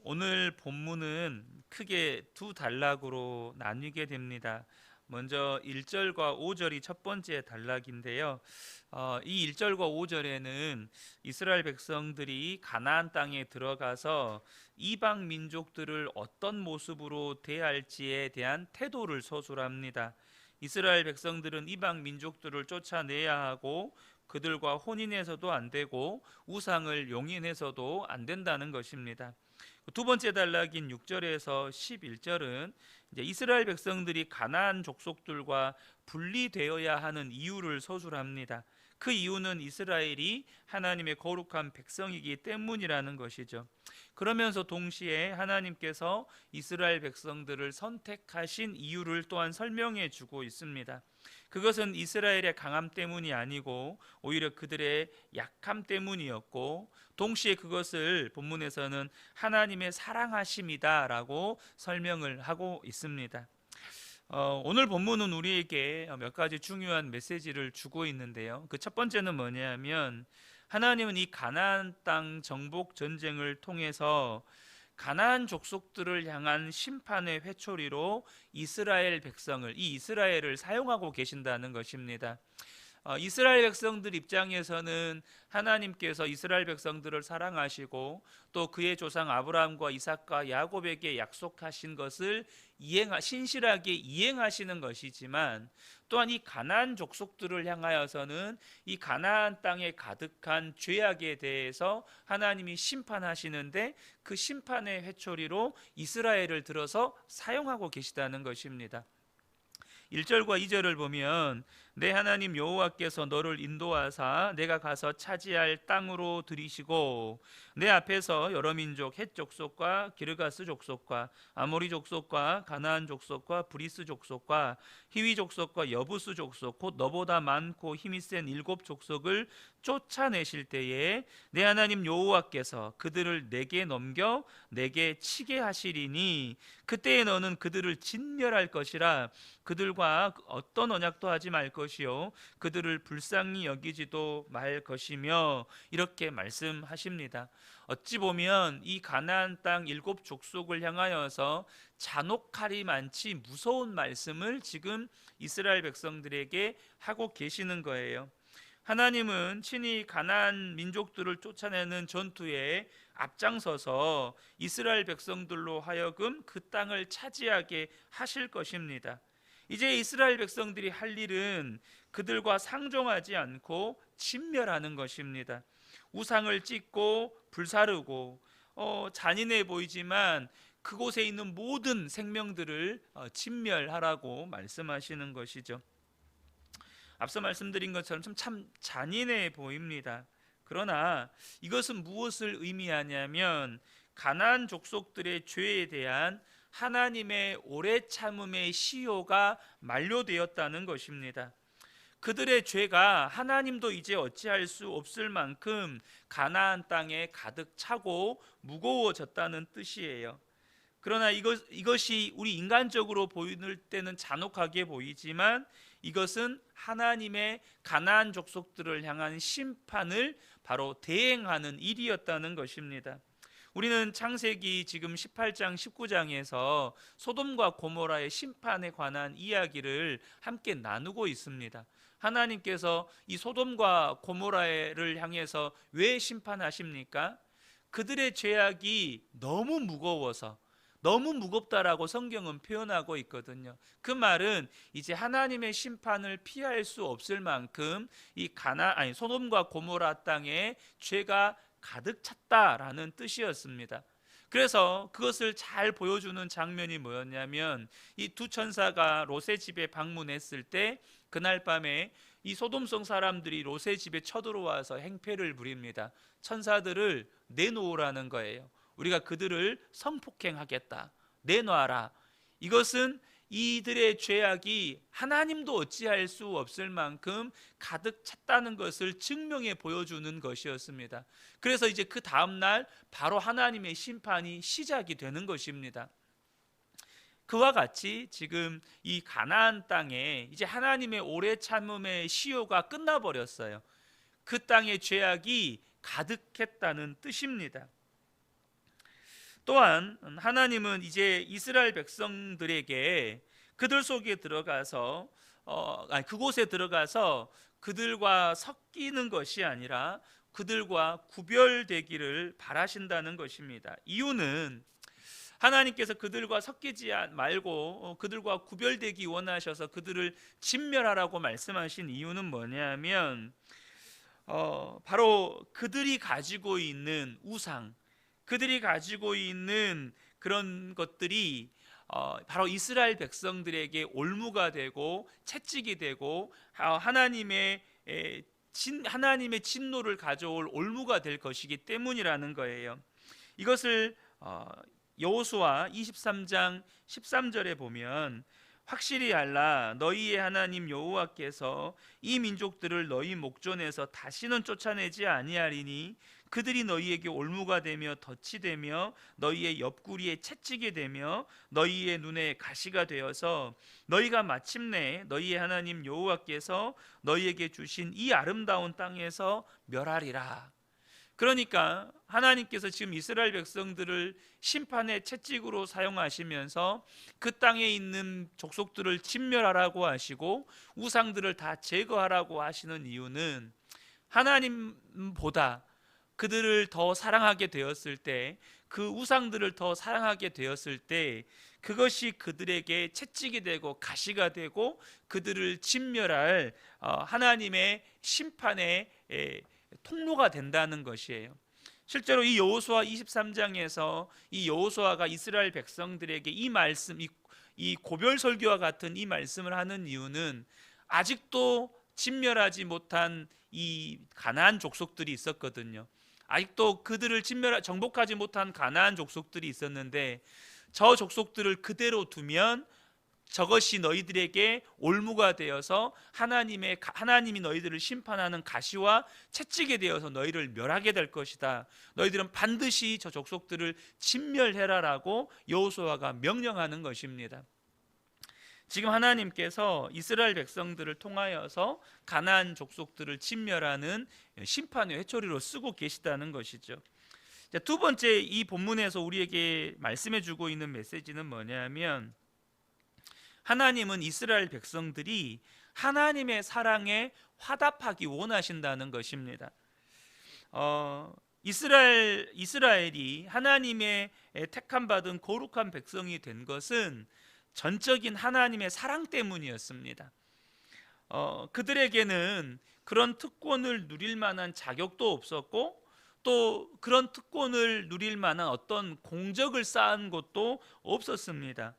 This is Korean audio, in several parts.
오늘 본문은 크게 두 단락으로 나뉘게 됩니다. 먼저 1절과 5절이 첫 번째 단락인데요. 이 1절과 5절에는 이스라엘 백성들이 가나안 땅에 들어가서 이방 민족들을 어떤 모습으로 대할지에 대한 태도를 서술합니다. 이스라엘 백성들은 이방 민족들을 쫓아내야 하고 그들과 혼인해서도 안 되고 우상을 용인해서도 안 된다는 것입니다. 두 번째 단락인 6절에서 11절은 이제 이스라엘 백성들이 가나안 족속들과 분리되어야 하는 이유를 서술합니다. 그 이유는 이스라엘이 하나님의 거룩한 백성이기 때문이라는 것이죠. 그러면서 동시에 하나님께서 이스라엘 백성들을 선택하신 이유를 또한 설명해 주고 있습니다. 그것은 이스라엘의 강함 때문이 아니고 오히려 그들의 약함 때문이었고, 동시에 그것을 본문에서는 하나님의 사랑하심이다라고 설명을 하고 있습니다. 오늘 본문은 우리에게 몇 가지 중요한 메시지를 주고 있는데요. 그 첫 번째는 뭐냐면, 하나님은 이 가나안 땅 정복 전쟁을 통해서 가나안 족속들을 향한 심판의 회초리로 이스라엘 백성을, 이 이스라엘을 사용하고 계신다는 것입니다. 이스라엘 백성들 입장에서는 하나님께서 이스라엘 백성들을 사랑하시고 또 그의 조상 아브라함과 이삭과 야곱에게 약속하신 것을 신실하게 이행하시는 것이지만, 또한 이 가나안 족속들을 향하여서는 이 가나안 땅에 가득한 죄악에 대해서 하나님이 심판하시는데, 그 심판의 회초리로 이스라엘을 들어서 사용하고 계시다는 것입니다. 1절과 2절을 보면, 내 하나님 여호와께서 너를 인도하사 내가 가서 차지할 땅으로 들이시고 내 앞에서 여러 민족 헷 족속과 기르가스 족속과 아모리 족속과 가나안 족속과 브리스 족속과 히위 족속과 여부스 족속 곧 너보다 많고 힘이 센 일곱 족속을 쫓아내실 때에 내 하나님 여호와께서 그들을 내게 넘겨 내게 치게 하시리니 그때에 너는 그들을 진멸할 것이라. 그들과 어떤 언약도 하지 말 것이요 그들을 불쌍히 여기지도 말 것이며, 이렇게 말씀하십니다. 어찌 보면 이 가나안 땅 일곱 족속을 향하여서 잔혹하리 많지 무서운 말씀을 지금 이스라엘 백성들에게 하고 계시는 거예요. 하나님은 친히 가나안 민족들을 쫓아내는 전투에 앞장서서 이스라엘 백성들로 하여금 그 땅을 차지하게 하실 것입니다. 이제 이스라엘 백성들이 할 일은 그들과 상종하지 않고 진멸하는 것입니다. 우상을 찍고 불사르고 잔인해 보이지만 그곳에 있는 모든 생명들을 진멸하라고 말씀하시는 것이죠. 앞서 말씀드린 것처럼 참 잔인해 보입니다. 그러나 이것은 무엇을 의미하냐면, 가나안 족속들의 죄에 대한 하나님의 오래 참음의 시효가 만료되었다는 것입니다. 그들의 죄가 하나님도 이제 어찌할 수 없을 만큼 가나안 땅에 가득 차고 무거워졌다는 뜻이에요. 그러나 이것이 우리 인간적으로 보일 때는 잔혹하게 보이지만, 이것은 하나님의 가나안 족속들을 향한 심판을 바로 대행하는 일이었다는 것입니다. 우리는 창세기 지금 18장 19장에서 소돔과 고모라의 심판에 관한 이야기를 함께 나누고 있습니다. 하나님께서 이 소돔과 고모라를 향해서 왜 심판하십니까? 그들의 죄악이 너무 무거워서, 너무 무겁다라고 성경은 표현하고 있거든요. 그 말은 이제 하나님의 심판을 피할 수 없을 만큼 이 소돔과 고모라 땅에 죄가 가득 찼다라는 뜻이었습니다. 그래서 그것을 잘 보여주는 장면이 뭐였냐면, 이 두 천사가 롯의 집에 방문했을 때 그날 밤에 이 소돔성 사람들이 롯의 집에 쳐들어와서 행패를 부립니다. 천사들을 내놓으라는 거예요. 우리가 그들을 성폭행하겠다, 내놔라. 이것은 이들의 죄악이 하나님도 어찌할 수 없을 만큼 가득 찼다는 것을 증명해 보여주는 것이었습니다. 그래서 이제 그 다음날 바로 하나님의 심판이 시작이 되는 것입니다. 그와 같이 지금 이 가나안 땅에 이제 하나님의 오래 참음의 시효가 끝나버렸어요. 그 땅의 죄악이 가득했다는 뜻입니다. 또한 하나님은 이제 이스라엘 백성들에게 그들 속에 들어가서 그곳에 들어가서 그들과 섞이는 것이 아니라 그들과 구별되기를 바라신다는 것입니다. 이유는 하나님께서 그들과 섞이지 말고 그들과 구별되기 원하셔서 그들을 진멸하라고 말씀하신 이유는 뭐냐면 바로 그들이 가지고 있는 우상, 그들이 가지고 있는 그런 것들이 바로 이스라엘 백성들에게 올무가 되고 채찍이 되고 하나님의 진노를 가져올 올무가 될 것이기 때문이라는 거예요. 이것을 여호수아 23장 13절에 보면 확실히 알라, 너희의 하나님 여호와께서 이 민족들을 너희 목전에서 다시는 쫓아내지 아니하리니 그들이 너희에게 올무가 되며 덫이 되며 너희의 옆구리에 채찍이 되며 너희의 눈에 가시가 되어서 너희가 마침내 너희의 하나님 여호와께서 너희에게 주신 이 아름다운 땅에서 멸하리라. 그러니까 하나님께서 지금 이스라엘 백성들을 심판의 채찍으로 사용하시면서 그 땅에 있는 족속들을 진멸하라고 하시고 우상들을 다 제거하라고 하시는 이유는 하나님보다 그들을 더 사랑하게 되었을 때, 그 우상들을 더 사랑하게 되었을 때 그것이 그들에게 채찍이 되고 가시가 되고 그들을 진멸할 하나님의 심판의 통로가 된다는 것이에요. 실제로 이 여호수아 23장에서 이 여호수아가 이스라엘 백성들에게 이 말씀, 이 고별 설교와 같은 이 말씀을 하는 이유는 아직도 진멸하지 못한 이 가나안 족속들이 있었거든요. 아직도 그들을 정복하지 못한 가나안 족속들이 있었는데 저 족속들을 그대로 두면 저것이 너희들에게 올무가 되어서 하나님이 너희들을 심판하는 가시와 채찍이 되어서 너희를 멸하게 될 것이다. 너희들은 반드시 저 족속들을 진멸해라라고 여호수아가 명령하는 것입니다. 지금 하나님께서 이스라엘 백성들을 통하여서 가나안 족속들을 진멸하는 심판의 회초리로 쓰고 계시다는 것이죠. 두 번째, 이 본문에서 우리에게 말씀해 주고 있는 메시지는 뭐냐면 하나님은 이스라엘 백성들이 하나님의 사랑에 화답하기 원하신다는 것입니다. 이스라엘이 하나님의 택함 받은 거룩한 백성이 된 것은 전적인 하나님의 사랑 때문이었습니다. 그들에게는 그런 특권을 누릴 만한 자격도 없었고 또 그런 특권을 누릴 만한 어떤 공적을 쌓은 것도 없었습니다.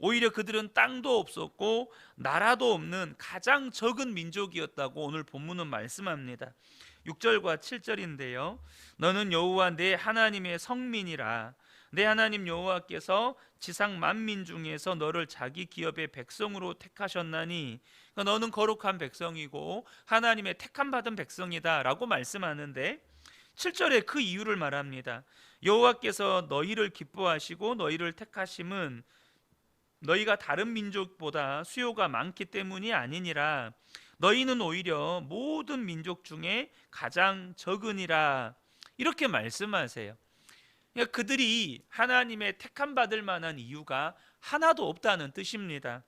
오히려 그들은 땅도 없었고 나라도 없는 가장 적은 민족이었다고 오늘 본문은 말씀합니다. 6절과 7절인데요. 너는 여호와 내 하나님의 성민이라. 내 하나님 여호와께서 지상 만민 중에서 너를 자기 기업의 백성으로 택하셨나니, 그러니까 너는 거룩한 백성이고 하나님의 택함 받은 백성이다 라고 말씀하는데 7절에 그 이유를 말합니다. 여호와께서 너희를 기뻐하시고 너희를 택하심은 너희가 다른 민족보다 수요가 많기 때문이 아니니라. 너희는 오히려 모든 민족 중에 가장 적으니라. 이렇게 말씀하세요. 그러니까 그들이 하나님의 택함 받을 만한 이유가 하나도 없다는 뜻입니다.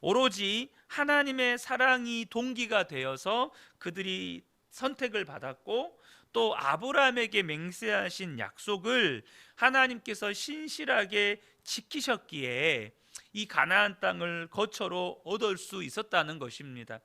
오로지 하나님의 사랑이 동기가 되어서 그들이 선택을 받았고 또 아브라함에게 맹세하신 약속을 하나님께서 신실하게 지키셨기에 이 가나안 땅을 거처로 얻을 수 있었다는 것입니다.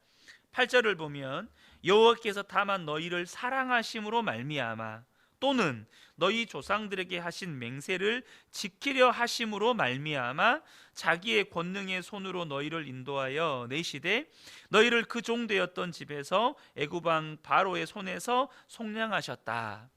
8절을 보면 여호와께서 다만 너희를 사랑하심으로 말미암아 또는 너희 조상들에게 하신 맹세를 지키려 하심으로 말미암아 자기의 권능의 손으로 너희를 인도하여 내시되 너희를 그 종되었던 집에서 애굽 왕 바로의 손에서 속량하셨다.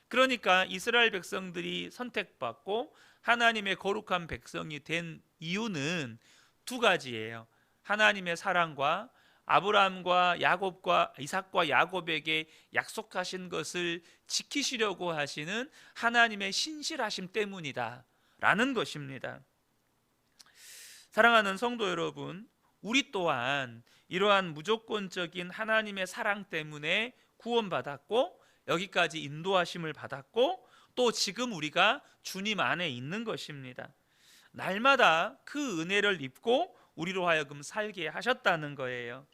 그러니까 이스라엘 백성들이 선택받고 하나님의 거룩한 백성이 된 이유는 두 가지예요. 하나님의 사랑과 아브라함과 야곱과 이삭과 야곱에게 약속하신 것을 지키시려고 하시는 하나님의 신실하심 때문이다 라는 것입니다. 사랑하는 성도 여러분, 우리 또한 이러한 무조건적인 하나님의 사랑 때문에 구원받았고 여기까지 인도하심을 받았고 또 지금 우리가 주님 안에 있는 것입니다. 날마다 그 은혜를 입고 우리로 하여금 살게 하셨다는 거예요.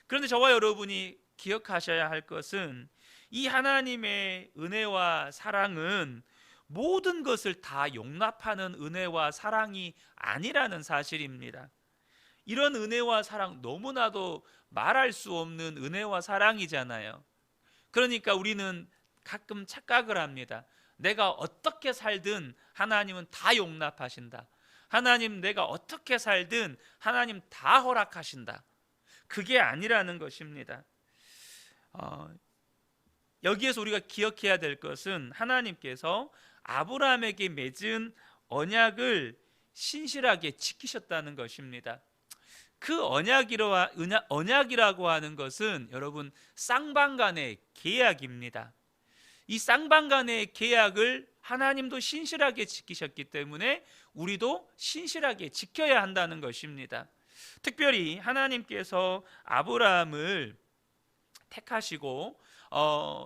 그런데 저와 여러분이 기억하셔야 할 것은 이 하나님의 은혜와 사랑은 모든 것을 다 용납하는 은혜와 사랑이 아니라는 사실입니다. 이런 은혜와 사랑, 너무나도 말할 수 없는 은혜와 사랑이잖아요. 그러니까 우리는 가끔 착각을 합니다. 내가 어떻게 살든 하나님은 다 용납하신다. 하나님, 내가 어떻게 살든 하나님 다 허락하신다. 그게 아니라는 것입니다. 여기에서 우리가 기억해야 될 것은 하나님께서 아브라함에게 맺은 언약을 신실하게 지키셨다는 것입니다. 그 언약이라고 하는 것은 여러분 쌍방간의 계약입니다. 이 쌍방간의 계약을 하나님도 신실하게 지키셨기 때문에 우리도 신실하게 지켜야 한다는 것입니다. 특별히 하나님께서 아브라함을 택하시고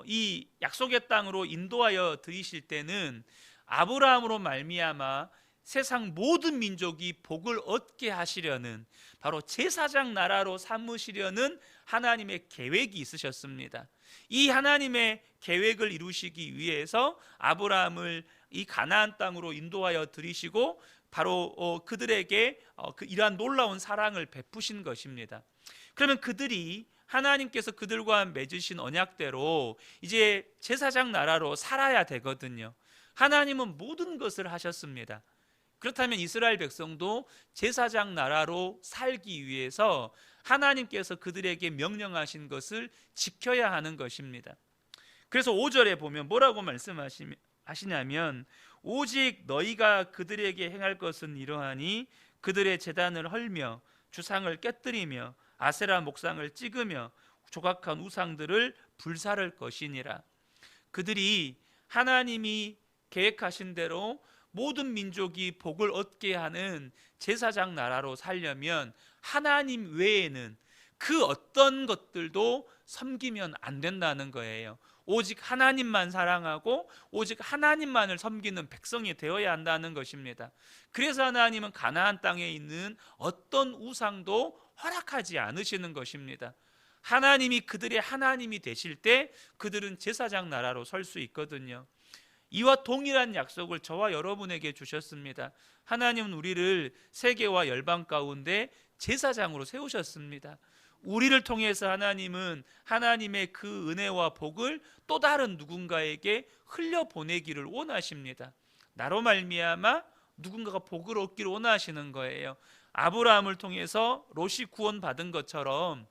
이 약속의 땅으로 인도하여 들이실 때는 아브라함으로 말미암아 세상 모든 민족이 복을 얻게 하시려는, 바로 제사장 나라로 삼으시려는 하나님의 계획이 있으셨습니다. 이 하나님의 계획을 이루시기 위해서 아브라함을 이 가나안 땅으로 인도하여 들이시고 바로 그들에게 이러한 놀라운 사랑을 베푸신 것입니다. 그러면 그들이 하나님께서 그들과 맺으신 언약대로 이제 제사장 나라로 살아야 되거든요. 하나님은 모든 것을 하셨습니다. 그렇다면 이스라엘 백성도 제사장 나라로 살기 위해서 하나님께서 그들에게 명령하신 것을 지켜야 하는 것입니다. 그래서 5절에 보면 뭐라고 말씀하시냐면, 오직 너희가 그들에게 행할 것은 이러하니 그들의 제단을 헐며 주상을 깨뜨리며 아세라 목상을 찍으며 조각한 우상들을 불사를 것이니라. 그들이 하나님이 계획하신 대로 모든 민족이 복을 얻게 하는 제사장 나라로 살려면 하나님 외에는 그 어떤 것들도 섬기면 안 된다는 거예요. 오직 하나님만 사랑하고 오직 하나님만을 섬기는 백성이 되어야 한다는 것입니다. 그래서 하나님은 가나안 땅에 있는 어떤 우상도 허락하지 않으시는 것입니다. 하나님이 그들의 하나님이 되실 때 그들은 제사장 나라로 설 수 있거든요. 이와 동일한 약속을 저와 여러분에게 주셨습니다. 하나님은 우리를 세계와 열방 가운데 제사장으로 세우셨습니다. 우리를 통해서 하나님은 하나님의 그 은혜와 복을 또 다른 누군가에게 흘려보내기를 원하십니다. 나로 말미암아 누군가가 복을 얻기를 원하시는 거예요. 아브라함을 통해서 롯이 구원받은 것처럼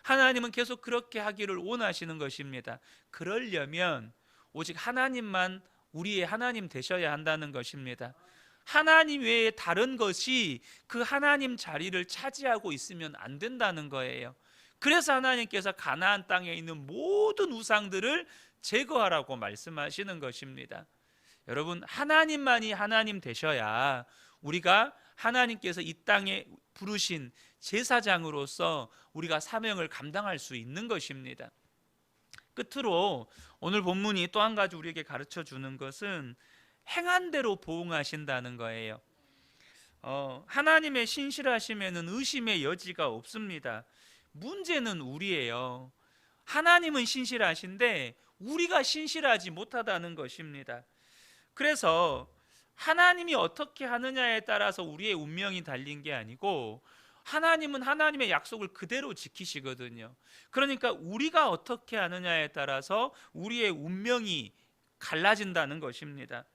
하나님은 계속 그렇게 하기를 원하시는 것입니다. 그러려면 오직 하나님만 우리의 하나님 되셔야 한다는 것입니다. 하나님 외에 다른 것이 그 하나님 자리를 차지하고 있으면 안 된다는 거예요. 그래서 하나님께서 가나안 땅에 있는 모든 우상들을 제거하라고 말씀하시는 것입니다. 여러분, 하나님만이 하나님 되셔야 우리가 하나님께서 이 땅에 부르신 제사장으로서 우리가 사명을 감당할 수 있는 것입니다. 끝으로 오늘 본문이 또 한 가지 우리에게 가르쳐 주는 것은 행한 대로 보응하신다는 거예요. 하나님의 신실하심에는 의심의 여지가 없습니다. 문제는 우리예요. 하나님은 신실하신데 우리가 신실하지 못하다는 것입니다. 그래서 하나님이 어떻게 하느냐에 따라서 우리의 운명이 달린 게 아니고 하나님은 하나님의 약속을 그대로 지키시거든요. 그러니까 우리가 어떻게 하느냐에 따라서 우리의 운명이 갈라진다는 것입니다.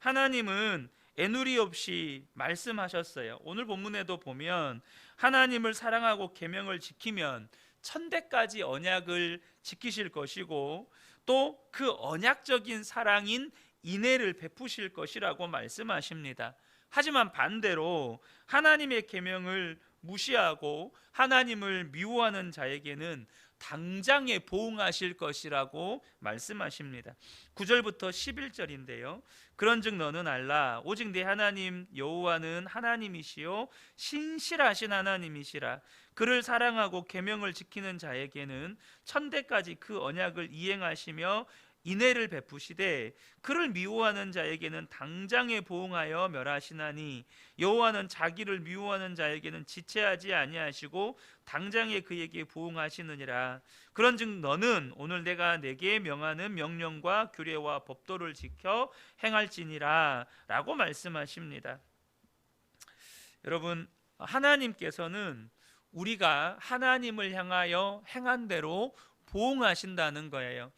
하나님은 애누리 없이 말씀하셨어요. 오늘 본문에도 보면 하나님을 사랑하고 계명을 지키면 천대까지 언약을 지키실 것이고 또 그 언약적인 사랑인 인애를 베푸실 것이라고 말씀하십니다. 하지만 반대로 하나님의 계명을 무시하고 하나님을 미워하는 자에게는 당장에 보응하실 것이라고 말씀하십니다. 9절부터 11절인데요. 그런즉 너는 알라 오직 네 하나님 여호와는 하나님이시요 신실하신 하나님이시라. 그를 사랑하고 계명을 지키는 자에게는 천대까지 그 언약을 이행하시며 인애를 베푸시되 그를 미워하는 자에게는 당장에 보응하여 멸하시나니 여호와는 자기를 미워하는 자에게는 지체하지 아니하시고 당장에 그에게 보응하시느니라. 그런즉 너는 오늘 내가 내게 명하는 명령과 규례와 법도를 지켜 행할지니라 라고 말씀하십니다. 여러분, 하나님께서는 우리가 하나님을 향하여 행한 대로 보응하신다는 거예요.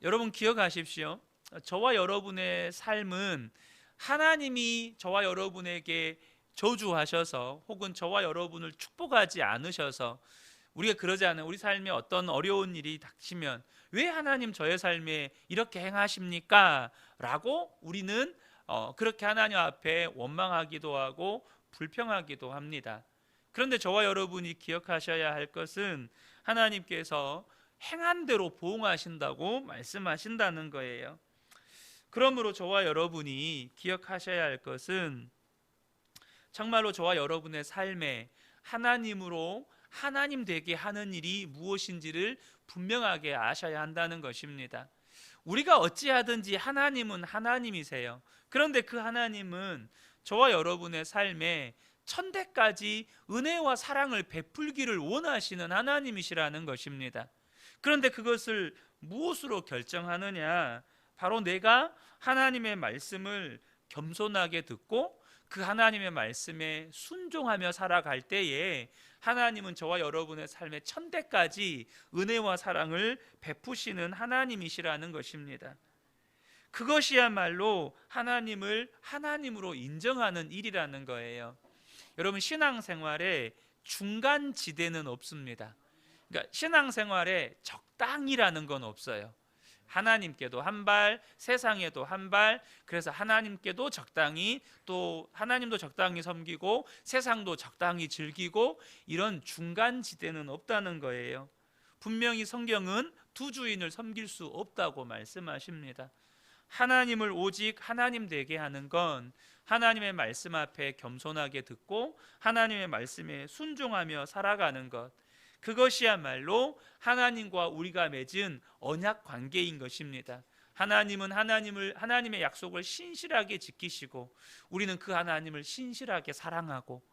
여러분 기억하십시오. 저와 여러분의 삶은 하나님이 저와 여러분에게 저주하셔서 혹은 저와 여러분을 축복하지 않으셔서 우리가 그러지 않아요. 우리 삶에 어떤 어려운 일이 닥치면 왜 하나님 저의 삶에 이렇게 행하십니까? 라고 우리는 그렇게 하나님 앞에 원망하기도 하고 불평하기도 합니다. 그런데 저와 여러분이 기억하셔야 할 것은 하나님께서 행한 대로 보응하신다고 말씀하신다는 거예요. 그러므로 저와 여러분이 기억하셔야 할 것은 정말로 저와 여러분의 삶에 하나님으로 하나님 되게 하는 일이 무엇인지를 분명하게 아셔야 한다는 것입니다. 우리가 어찌하든지 하나님은 하나님이세요. 그런데 그 하나님은 저와 여러분의 삶에 천대까지 은혜와 사랑을 베풀기를 원하시는 하나님이시라는 것입니다. 그런데 그것을 무엇으로 결정하느냐? 바로 내가 하나님의 말씀을 겸손하게 듣고 그 하나님의 말씀에 순종하며 살아갈 때에 하나님은 저와 여러분의 삶에 천대까지 은혜와 사랑을 베푸시는 하나님이시라는 것입니다. 그것이야말로 하나님을 하나님으로 인정하는 일이라는 거예요. 여러분, 신앙생활에 중간 지대는 없습니다. 그러니까 신앙생활에 적당이라는 건 없어요. 하나님께도 한 발, 세상에도 한 발. 그래서 하나님께도 적당히, 또 하나님도 적당히 섬기고 세상도 적당히 즐기고, 이런 중간 지대는 없다는 거예요. 분명히 성경은 두 주인을 섬길 수 없다고 말씀하십니다. 하나님을 오직 하나님 되게 하는 건 하나님의 말씀 앞에 겸손하게 듣고 하나님의 말씀에 순종하며 살아가는 것, 그것이야말로 하나님과 우리가 맺은 언약 관계인 것입니다. 하나님은 하나님의 약속을 신실하게 지키시고 우리는 그 하나님을 신실하게 사랑하고,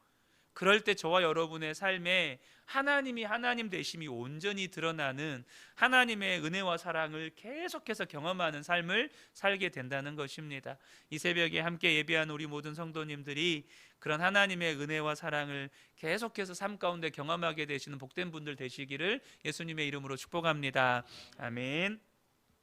그럴 때 저와 여러분의 삶에 하나님이 하나님 되심이 온전히 드러나는 하나님의 은혜와 사랑을 계속해서 경험하는 삶을 살게 된다는 것입니다. 이 새벽에 함께 예배한 우리 모든 성도님들이 그런 하나님의 은혜와 사랑을 계속해서 삶 가운데 경험하게 되시는 복된 분들 되시기를 예수님의 이름으로 축복합니다. 아멘.